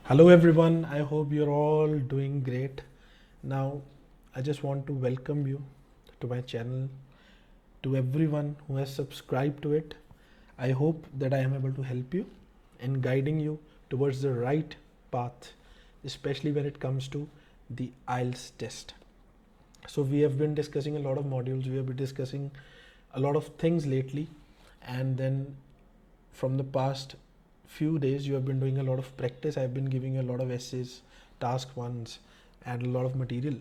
Hello everyone, I hope you're all doing great. Now, I just want to welcome you to my channel, to everyone who has subscribed to it. I hope that I am able to help you in guiding you towards the right path, especially when it comes to the IELTS test. So, we have been discussing a lot of modules, we have been discussing a lot of things lately, and then from the past few days you have been doing a lot of practice. I've been giving you a lot of essays, task ones, and a lot of material.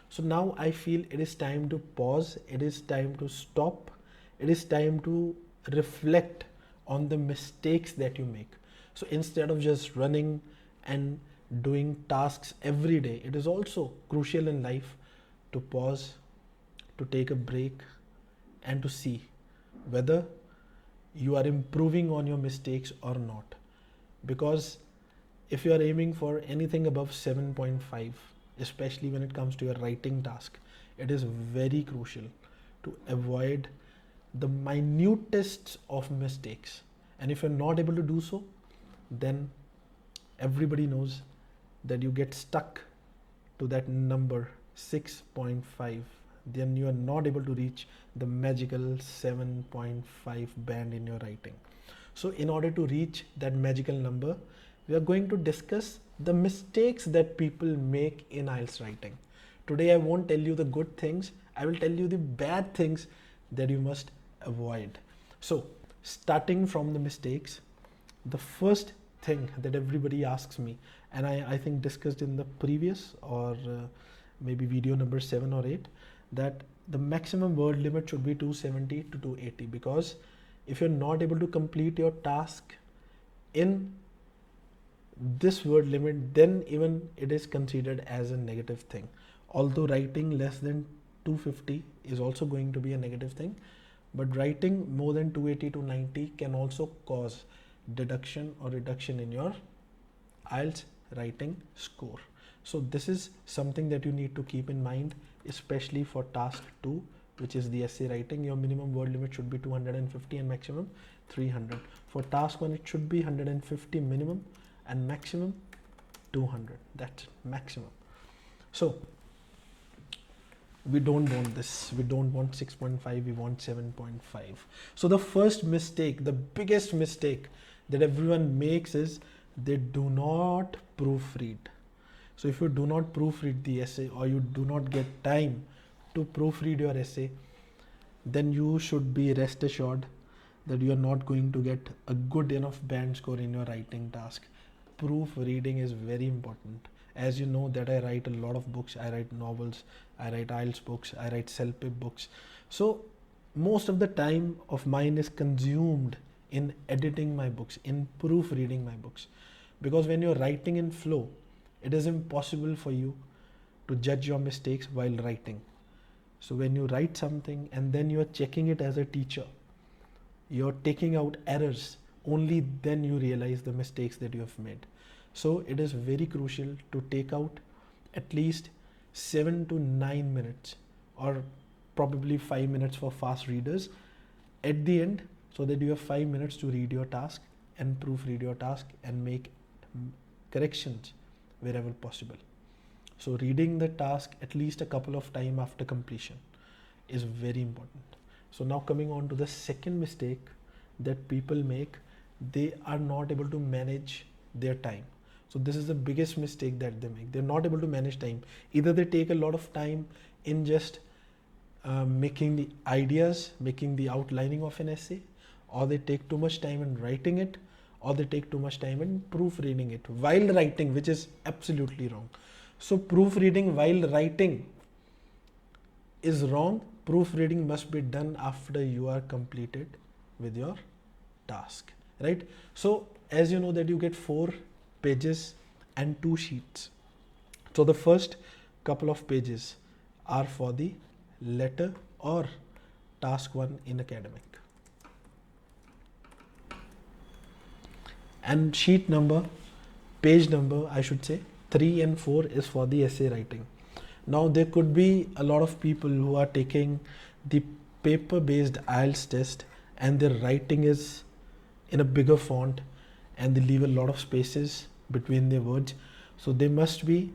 So now I feel it is time to pause, it is time to stop, it is time to reflect on the mistakes that you make. So instead of just running and doing tasks every day, it is also crucial in life to pause, to take a break, and to see whether you are improving on your mistakes or not. Because if you are aiming for anything above 7.5, especially when it comes to your writing task, it is very crucial to avoid the minutest of mistakes. And if you're not able to do so, then everybody knows that you get stuck to that number 6.5, then you are not able to reach the magical 7.5 band in your writing. So in order to reach that magical number, we are going to discuss the mistakes that people make in IELTS writing. Today I won't tell you the good things, I will tell you the bad things that you must avoid. So starting from the mistakes, the first thing that everybody asks me, and I think discussed in the previous or maybe video number 7 or 8, that the maximum word limit should be 270 to 280, because if you're not able to complete your task in this word limit, then even it is considered as a negative thing. Although writing less than 250 is also going to be a negative thing, but writing more than 280 to 90 can also cause deduction or reduction in your IELTS writing score. So this is something that you need to keep in mind, especially for task 2, which is the essay writing. Your minimum word limit should be 250 and maximum 300. For task 1, it should be 150 minimum and maximum 200. That's maximum. So we don't want this. We don't want 6.5, we want 7.5. So the first mistake, the biggest mistake that everyone makes is they do not proofread. So if you do not proofread the essay, or you do not get time to proofread your essay, then you should be rest assured that you are not going to get a good enough band score in your writing task. Proofreading is very important. As you know that I write a lot of books, I write novels, I write IELTS books, I write self-pip books. So most of the time of mine is consumed in editing my books, in proofreading my books. Because when you're writing in flow, it is impossible for you to judge your mistakes while writing. So when you write something and then you're checking it as a teacher, you're taking out errors, only then you realize the mistakes that you have made. So it is very crucial to take out at least 7 to 9 minutes, or probably 5 minutes for fast readers at the end, so that you have 5 minutes to read your task and proofread your task and make corrections wherever possible. So reading the task at least a couple of times after completion is very important. So now coming on to the second mistake that people make, they are not able to manage their time. So this is the biggest mistake that they make. They're not able to manage time. Either they take a lot of time in just making the ideas, making the outlining of an essay, or they take too much time in writing it, or they take too much time in proofreading it while writing, which is absolutely wrong. So proofreading while writing is wrong. Proofreading must be done after you are completed with your task, right? So as you know that you get 4 pages and 2 sheets. So the first couple of pages are for the letter or task 1 in academic. And sheet number, page number, I should say, 3 and 4 is for the essay writing. Now there could be a lot of people who are taking the paper based IELTS test and their writing is in a bigger font and they leave a lot of spaces between their words. So they must be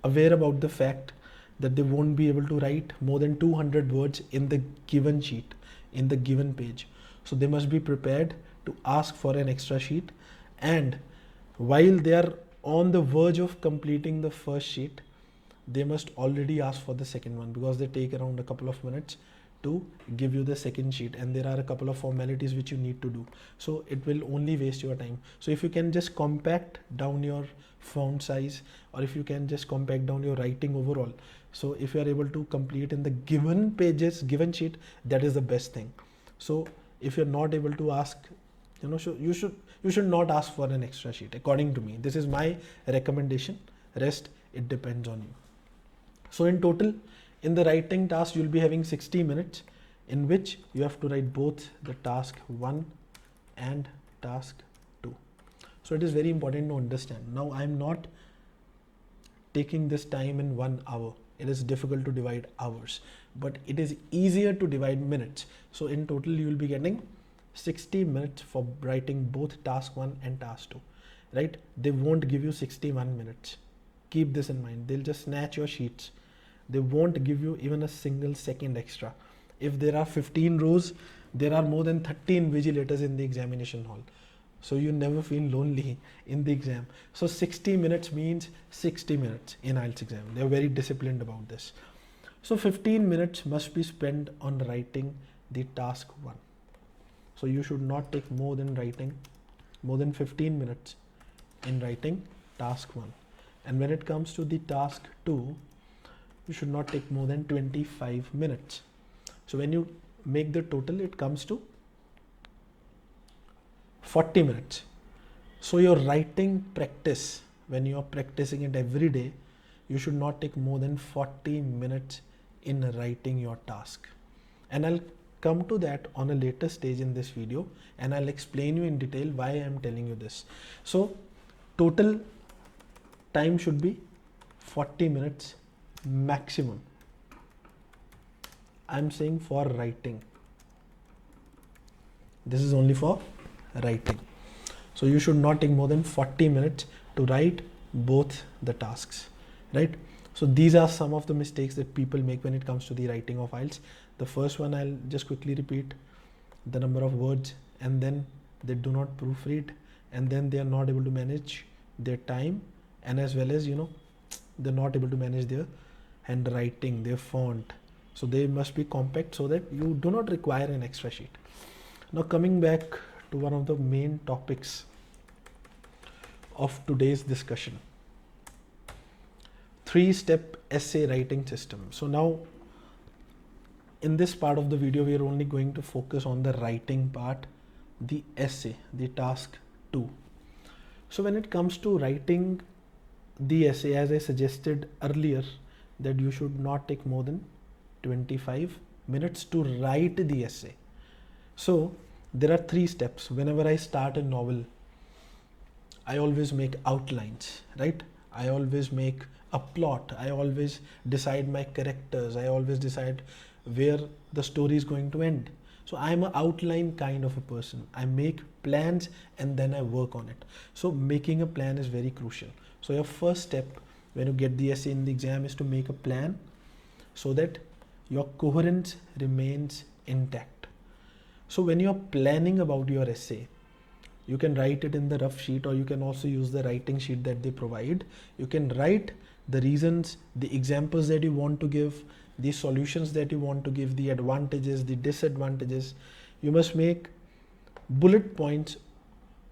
aware about the fact that they won't be able to write more than 200 words in the given sheet, in the given page. So they must be prepared to ask for an extra sheet, and while they are on the verge of completing the first sheet, they must already ask for the second one, because they take around a couple of minutes to give you the second sheet, and there are a couple of formalities which you need to do. So it will only waste your time. So if you can just compact down your font size, or if you can just compact down your writing overall, so if you are able to complete in the given pages, given sheet, that is the best thing. So if you're not able to ask, you should not ask for an extra sheet, according to me. This is my recommendation. Rest, it depends on you. So in total, in the writing task, you'll be having 60 minutes in which you have to write both the task 1 and task 2. So it is very important to understand. Now I'm not taking this time in 1 hour. It is difficult to divide hours, but it is easier to divide minutes. So in total, you will be getting 60 minutes for writing both task 1 and task 2, right? They won't give you 61 minutes. Keep this in mind. They'll just snatch your sheets. They won't give you even a single second extra. If there are 15 rows, there are more than 30 invigilators in the examination hall. So you never feel lonely in the exam. So 60 minutes means 60 minutes in IELTS exam. They're very disciplined about this. So 15 minutes must be spent on writing the task 1. So you should not take more than 15 minutes in writing task 1. And when it comes to the task 2, you should not take more than 25 minutes. So when you make the total, it comes to 40 minutes. So your writing practice, when you are practicing it every day, you should not take more than 40 minutes in writing your task. And I'll come to that on a later stage in this video, and I'll explain you in detail why I'm telling you this. So total time should be 40 minutes maximum. I'm saying for writing. This is only for writing. So you should not take more than 40 minutes to write both the tasks, right? So these are some of the mistakes that people make when it comes to the writing of IELTS. The first one, I'll just quickly repeat: the number of words, and then they do not proofread, and then they are not able to manage their time, and as well as, they're not able to manage their handwriting, their font. So they must be compact so that you do not require an extra sheet. Now coming back to one of the main topics of today's discussion, 3-step essay writing system. So now in this part of the video, we are only going to focus on the writing part, the essay, the task 2. So when it comes to writing the essay, as I suggested earlier, that you should not take more than 25 minutes to write the essay. So there are 3 steps. Whenever I start a novel, I always make outlines, right? I always make a plot. I always decide my characters. I always decide where the story is going to end. So I'm an outline kind of a person. I make plans and then I work on it. So making a plan is very crucial. So your first step when you get the essay in the exam is to make a plan so that your coherence remains intact. So when you're planning about your essay, you can write it in the rough sheet, or you can also use the writing sheet that they provide. You can write the reasons, the examples that you want to give, the solutions that you want to give, the advantages, the disadvantages. You must make bullet points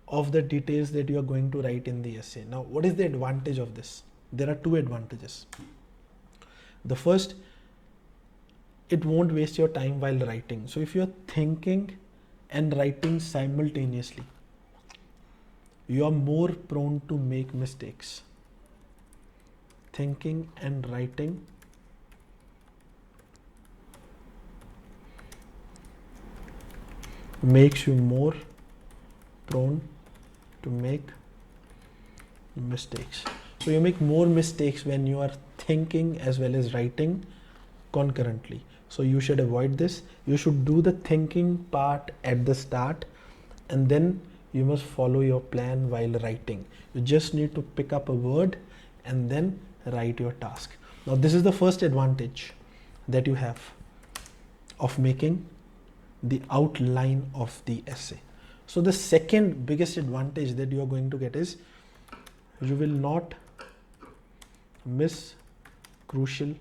of the details that you are going to write in the essay. Now, what is the advantage of this? There are 2 advantages. The first, it won't waste your time while writing. So if you're thinking and writing simultaneously, you are more prone to make mistakes. Thinking and writing makes you more prone to make mistakes. So you make more mistakes when you are thinking as well as writing concurrently. So you should avoid this. You should do the thinking part at the start, and then you must follow your plan while writing. You just need to pick up a word and then write your task. Now this is the first advantage that you have of making the outline of the essay. So the second biggest advantage that you are going to get is you will not miss crucial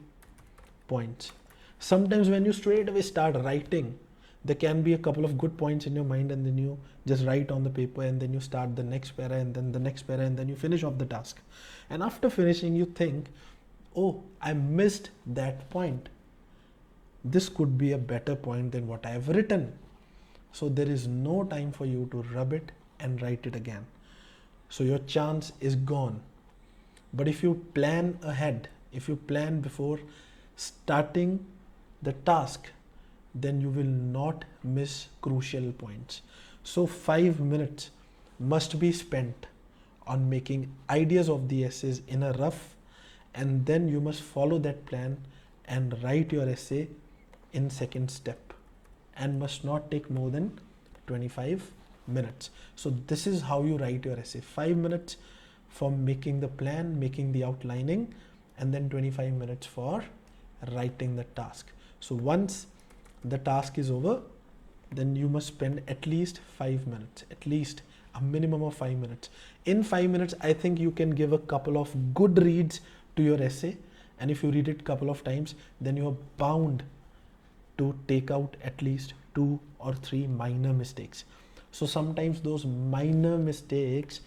points. Sometimes when you straight away start writing, there can be a couple of good points in your mind, and then you just write on the paper, and then you start the next para, and then the next para, and then you finish off the task. And after finishing, you think, oh, I missed that point. This could be a better point than what I have written. So there is no time for you to rub it and write it again. So your chance is gone. But if you plan ahead, if you plan before starting the task, then you will not miss crucial points. So 5 minutes must be spent on making ideas of the essays in a rough, and then you must follow that plan and write your essay in second step, and must not take more than 25 minutes. So this is how you write your essay. 5 minutes for making the plan, making the outlining, and then 25 minutes for writing the task. So once the task is over, then you must spend at least 5 minutes, at least a minimum of 5 minutes. In 5 minutes, I think you can give a couple of good reads to your essay, and if you read it a couple of times, then you are bound to take out at least 2 or 3 minor mistakes. So sometimes those minor mistakes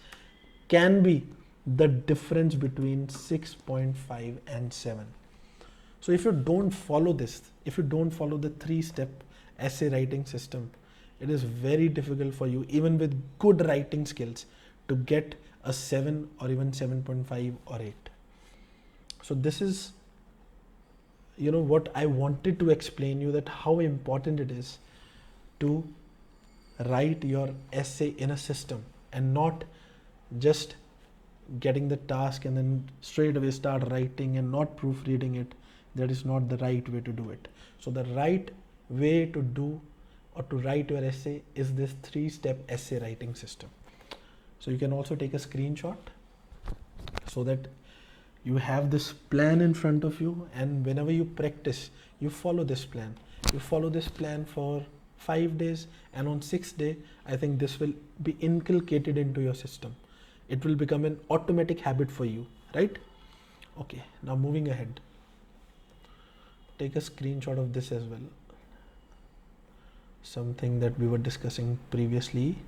can be the difference between 6.5 and 7. So if you don't follow this, if you don't follow the 3-step essay writing system, it is very difficult for you, even with good writing skills, to get a 7 or even 7.5 or 8. So this is, what I wanted to explain you, that how important it is to write your essay in a system and not just getting the task and then straight away start writing and not proofreading it. That is not the right way to do it. So the right way to do or to write your essay is this 3-step essay writing system. So you can also take a screenshot so that you have this plan in front of you, and whenever you practice, you follow this plan. You follow this plan for 5 days, and on 6th day, I think this will be inculcated into your system. It will become an automatic habit for you, right? Okay, now moving ahead. Take a screenshot of this as well. Something that we were discussing previously,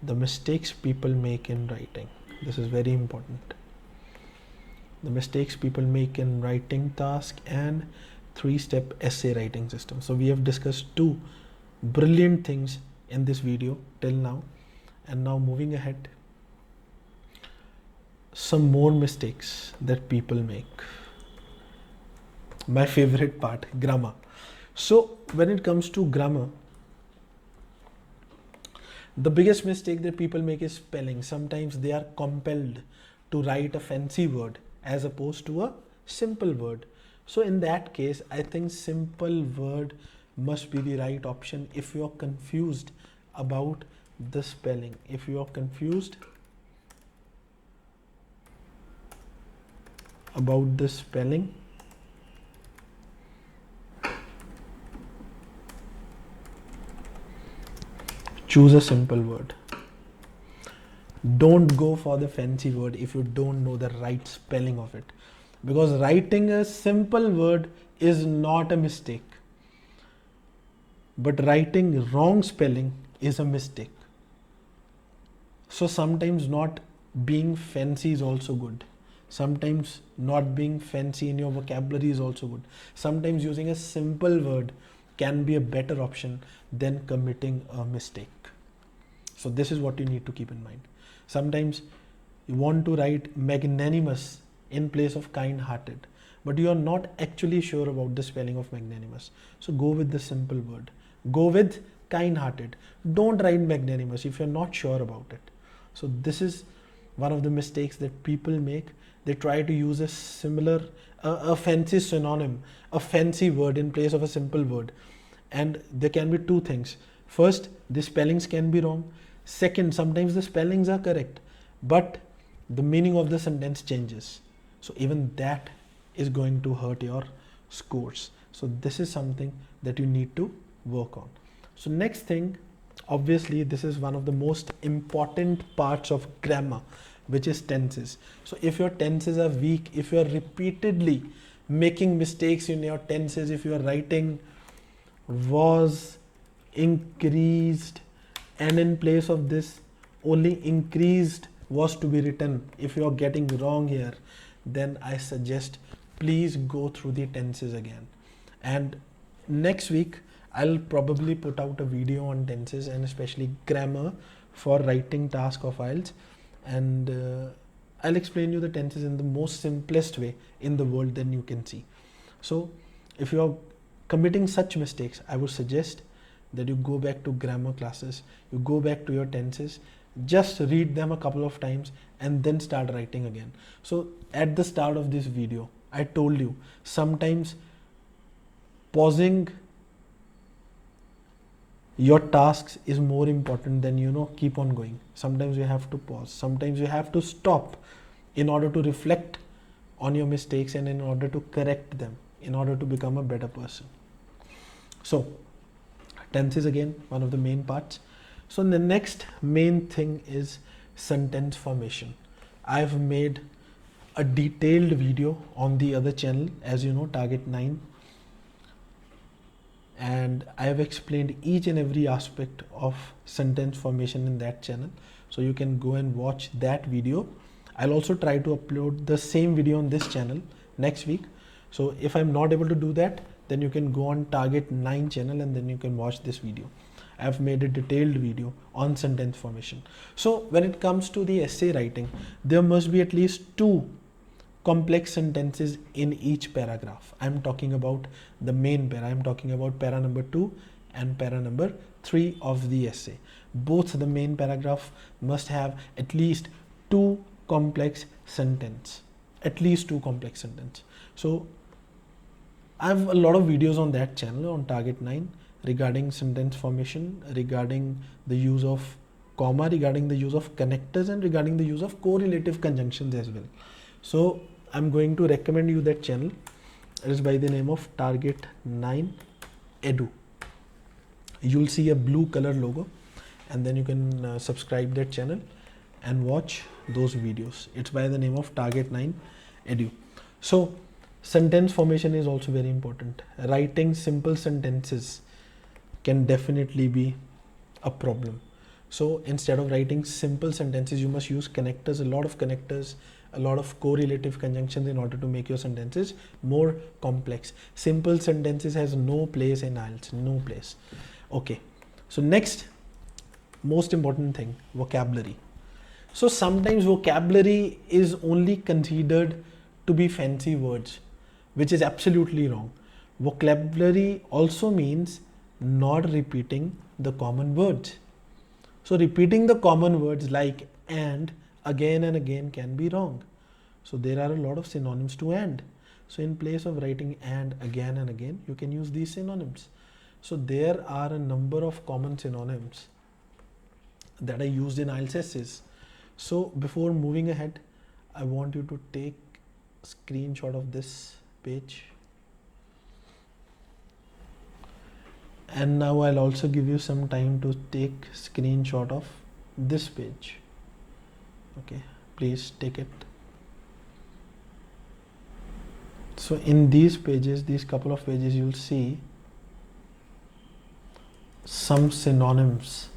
the mistakes people make in writing. This is very important. The mistakes people make in writing task and 3-step essay writing system. So we have discussed 2 brilliant things in this video till now, and now moving ahead, some more mistakes that people make. My favorite part, grammar. So when it comes to grammar, the biggest mistake that people make is spelling. Sometimes they are compelled to write a fancy word as opposed to a simple word. So in that case, I think simple word must be the right option if you are confused about the spelling. If you are confused about the spelling, choose a simple word. Don't go for the fancy word if you don't know the right spelling of it, because writing a simple word is not a mistake, but writing wrong spelling is a mistake. So sometimes not being fancy is also good. Sometimes not being fancy in your vocabulary is also good. Sometimes using a simple word can be a better option than committing a mistake. So this is what you need to keep in mind. Sometimes you want to write magnanimous in place of kind-hearted, but you are not actually sure about the spelling of magnanimous. So go with the simple word. Go with kind-hearted. Don't write magnanimous if you're not sure about it. So this is one of the mistakes that people make. They try to use a similar, a fancy synonym, a fancy word in place of a simple word. And there can be 2 things. First, the spellings can be wrong. Second, sometimes the spellings are correct, but the meaning of the sentence changes. So even that is going to hurt your scores. So this is something that you need to work on. So next thing, obviously this is one of the most important parts of grammar, which is tenses. So if your tenses are weak, if you are repeatedly making mistakes in your tenses, if you are writing was, increased, and in place of this only increased was to be written, if you are getting wrong here, then I suggest please go through the tenses again. And next week I'll probably put out a video on tenses and especially grammar for writing task of IELTS, and I'll explain you the tenses in the most simplest way in the world then you can see. So if you are committing such mistakes, I would suggest that you go back to grammar classes, you go back to your tenses, just read them a couple of times and then start writing again. So at the start of this video, I told you sometimes pausing your tasks is more important than keep on going. Sometimes you have to pause, sometimes you have to stop in order to reflect on your mistakes and in order to correct them, in order to become a better person. So tenses again, one of the main parts. So the next main thing is sentence formation. I've made a detailed video on the other channel, as you know, Target 9, and I have explained each and every aspect of sentence formation in that channel, so you can go and watch that video. I'll also try to upload the same video on this channel next week. So if I'm not able to do that, then you can go on Target 9 channel and then you can watch this video. I've made a detailed video on sentence formation. So when it comes to the essay writing, there must be at least 2 complex sentences in each paragraph. I'm talking about the main para. I'm talking about para number 2 and para number 3 of the essay. Both the main paragraph must have at least 2 complex sentences. At least 2 complex sentences. So I have a lot of videos on that channel on Target 9 regarding sentence formation, regarding the use of comma, regarding the use of connectors, and regarding the use of correlative conjunctions as well. So I'm going to recommend you that channel. It is by the name of Target 9 Edu. You'll see a blue color logo and then you can subscribe that channel and watch those videos. It's by the name of Target 9 Edu. So sentence formation is also very important. Writing simple sentences can definitely be a problem. So instead of writing simple sentences, you must use connectors, a lot of connectors, a lot of correlative conjunctions in order to make your sentences more complex. Simple sentences has no place in IELTS, no place. Okay, so next most important thing, vocabulary. So sometimes vocabulary is only considered to be fancy words, which is absolutely wrong. Vocabulary also means not repeating the common words. So repeating the common words like and again and again can be wrong. So there are a lot of synonyms to and. So in place of writing and again, you can use these synonyms. So there are a number of common synonyms that are used in IELTS essays. So before moving ahead, I want you to take a screenshot of this page. And now I'll also give you some time to take screenshot of this page. Okay, please take it. So in these pages, these couple of pages, you'll see some synonyms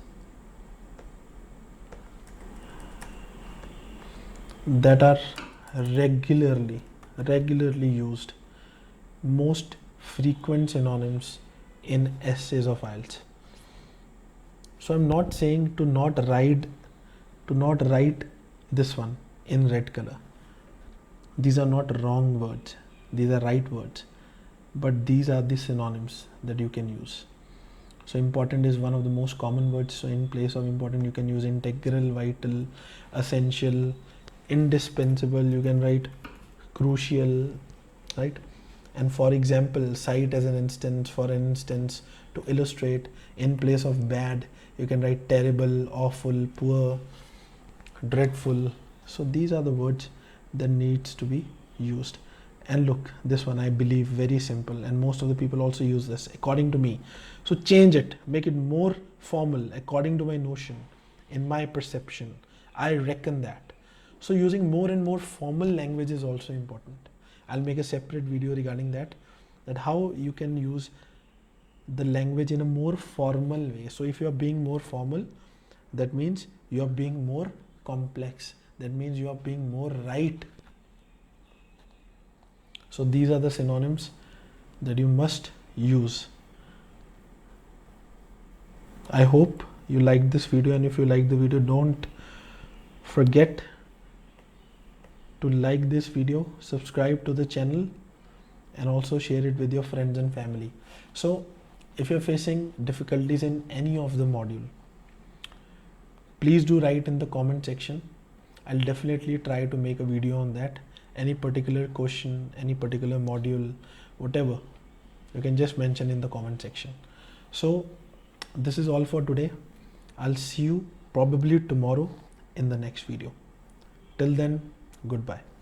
that are regularly used, most frequent synonyms in essays of IELTS. So I'm not saying to not write this one in red color. These are not wrong words, these are right words, but these are the synonyms that you can use. So important is one of the most common words. So in place of important, you can use integral, vital, essential, indispensable. You can write crucial, right? And for example, cite as an instance, for instance, to illustrate. In place of bad, You can write terrible, awful, poor, dreadful. So these are the words that needs to be used. And look, this one I believe very simple, and most of the people also use this according to me. So change it, make it more formal according to my notion, in my perception. I reckon that. So using more and more formal language is also important. I'll make a separate video regarding that how you can use the language in a more formal way. So if you are being more formal, that means you are being more complex. That means you are being more right. So these are the synonyms that you must use. I hope you liked this video, and if you like the video, don't forget to like this video, subscribe to the channel, and also share it with your friends and family. So if you're facing difficulties in any of the module, please do write in the comment section. I'll definitely try to make a video on that. Any particular question, any particular module, whatever, you can just mention in the comment section. So this is all for today. I'll see you probably tomorrow in the next video. Till then, goodbye.